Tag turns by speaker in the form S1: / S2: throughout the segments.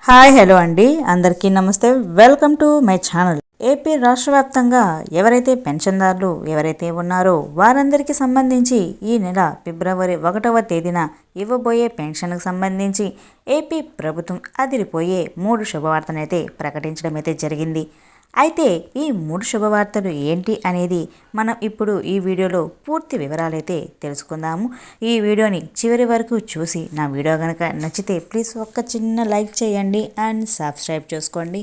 S1: Hi hello అండి, అందరికీ నమస్తే. Welcome to my channel. AP రాష్ట్ర వ్యాప్తంగా ఎవరైతే పెన్షన్దారులు ఎవరైతే ఉన్నారో వారందరికీ సంబంధించి ఈ నెల ఫిబ్రవరి 1వ తేదీన ఇవ్వబోయే పెన్షన్కు సంబంధించి ఏపీ ప్రభుత్వం అదిరిపోయే 3 శుభవార్తనైతే ప్రకటించడం అయితే జరిగింది. అయితే ఈ 3 శుభవార్తలు ఏంటి అనేది మనం ఇప్పుడు ఈ వీడియోలో పూర్తి వివరాలైతే తెలుసుకుందాము. ఈ వీడియోని చివరి వరకు చూసి నా వీడియో కనుక నచ్చితే ప్లీజ్ ఒక్క చిన్న లైక్ చేయండి అండ్ సబ్స్క్రైబ్ చేసుకోండి.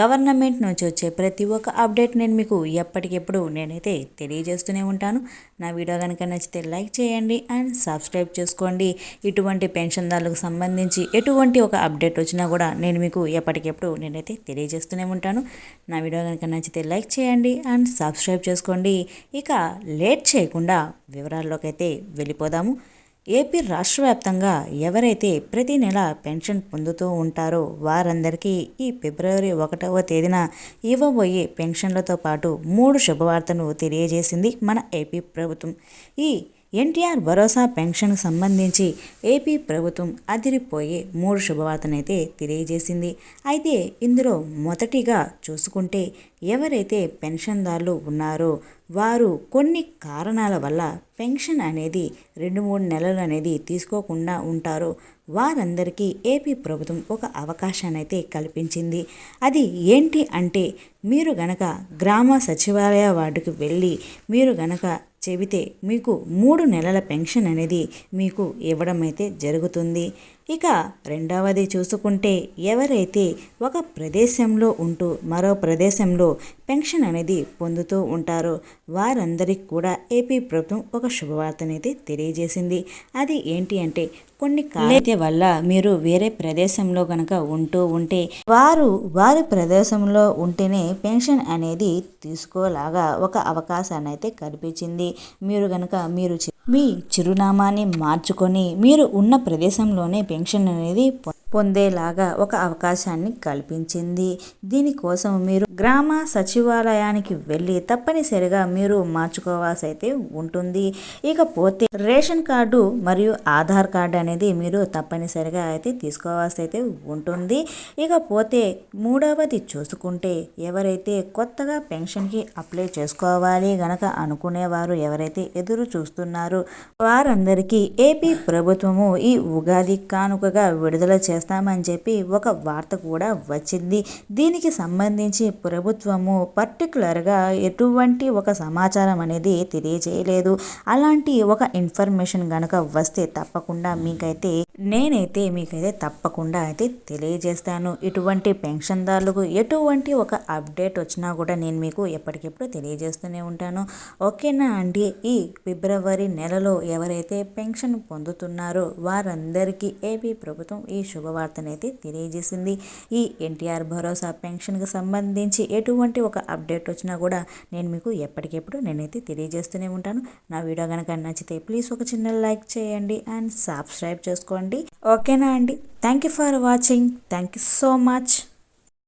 S1: గవర్నమెంట్ నుంచి వచ్చే ప్రతి ఒక్క అప్డేట్ నేను మీకు ఎప్పటికెప్పుడు నేనైతే తెలియజేస్తూనే ఉంటాను. నా వీడియో కనుక నచ్చితే లైక్ చేయండి అండ్ సబ్స్క్రైబ్ చేసుకోండి. ఇటువంటి పెన్షన్దారులకు సంబంధించి ఎటువంటి ఒక అప్డేట్ వచ్చినా కూడా నేను మీకు ఎప్పటికెప్పుడు నేనైతే తెలియజేస్తూనే ఉంటాను. నా వీడియో కనుక నచ్చితే లైక్ చేయండి అండ్ సబ్స్క్రైబ్ చేసుకోండి. ఇక లేట్ చేయకుండా వివరాల్లోకి అయితే వెళ్ళిపోదాము. ఏపీ రాష్ట్ర వ్యాప్తంగా ఎవరైతే ప్రతి నెల పెన్షన్ పొందుతూ ఉంటారో వారందరికీ ఈ ఫిబ్రవరి 1వ తేదీన ఇవ్వబోయే పెన్షన్లతో పాటు 3 శుభవార్తను తెలియజేసింది మన ఏపీ ప్రభుత్వం. ఈ ఎన్టీఆర్ భరోసా పెన్షన్కు సంబంధించి ఏపీ ప్రభుత్వం అదిరిపోయే 3 శుభవార్తనైతే తెలియజేసింది. అయితే ఇందులో మొదటిగా చూసుకుంటే ఎవరైతే పెన్షన్దారులు ఉన్నారో వారు కొన్ని కారణాల వల్ల పెన్షన్ అనేది 2-3 నెలలు అనేది తీసుకోకుండా ఉంటారో వారందరికీ ఏపీ ప్రభుత్వం ఒక అవకాశాన్ని అయితే కల్పించింది. అది ఏంటి అంటే మీరు గనక గ్రామ సచివాలయ వార్డుకు వెళ్ళి మీరు గనక చెబితే మీకు 3 నెలల పెన్షన్ అనేది మీకు ఇవ్వడం అయితే జరుగుతుంది. ఇక రెండవది చూసుకుంటే ఎవరైతే ఒక ప్రదేశంలో ఉంటూ మరో ప్రదేశంలో పెన్షన్ అనేది పొందుతూ ఉంటారో వారందరికీ కూడా ఏపీ ప్రభుత్వం ఒక శుభవార్తనైతే తెలియజేసింది. అది ఏంటి అంటే కొన్ని కారణాల వల్ల మీరు వేరే ప్రదేశంలో కనుక ఉంటూ ఉంటే వారి ప్రదేశంలో ఉంటేనే పెన్షన్ అనేది తీసుకోలాగా ఒక అవకాశాన్ని అయితే కల్పించింది. మీరు కనుక మీ చిరునామాని మార్చుకొని మీరు ఉన్న ప్రదేశంలోనే పెన్షన్ అనేది పొందేలాగా ఒక అవకాశాన్ని కల్పించింది. దీనికోసం మీరు గ్రామ సచివాలయానికి వెళ్ళి తప్పనిసరిగా మీరు మార్చుకోవాల్సి అయితే ఉంటుంది. ఇకపోతే రేషన్ కార్డు మరియు ఆధార్ కార్డు అనేది మీరు తప్పనిసరిగా అయితే తీసుకోవాల్సి అయితే ఉంటుంది. ఇకపోతే మూడవది చూసుకుంటే ఎవరైతే కొత్తగా పెన్షన్కి అప్లై చేసుకోవాలి గనక అనుకునేవారు ఎవరైతే ఎదురు చూస్తున్నారో వారందరికీ ఏపీ ప్రభుత్వము ఈ ఉగాది కానుకగా విడుదల చేస్తామని చెప్పి ఒక వార్త కూడా వచ్చింది. దీనికి సంబంధించి ప్రభుత్వము పర్టికులర్గా ఎటువంటి ఒక సమాచారం అనేది తెలియజేయలేదు. అలాంటి ఒక ఇన్ఫర్మేషన్ కనుక వస్తే తప్పకుండా నేనైతే మీకైతే తప్పకుండా అయితే తెలియజేస్తాను. ఇటువంటి పెన్షన్దారులకు ఎటువంటి ఒక అప్డేట్ వచ్చినా కూడా నేను మీకు ఎప్పటికెప్పుడు తెలియజేస్తూనే ఉంటాను. ఓకేనా అండి? ఈ ఫిబ్రవరి నెలలో ఎవరైతే పెన్షన్ పొందుతున్నారో వారందరికీ ఏపీ ప్రభుత్వం ఈ శుభవార్తనైతే తెలియజేసింది. ఈ ఎన్టీఆర్ భరోసా పెన్షన్కి సంబంధించి ఎటువంటి ఒక అప్డేట్ వచ్చినా కూడా నేను మీకు ఎప్పటికెప్పుడు నేనైతే తెలియజేస్తూనే ఉంటాను. నా వీడియో కనుక నచ్చితే ప్లీజ్ ఒక చిన్న లైక్ చేయండి అండ్ సబ్స్క్రైబ్ చేసుకోండి. ఓకేనా అండి? Thank you for watching. Thank you so much.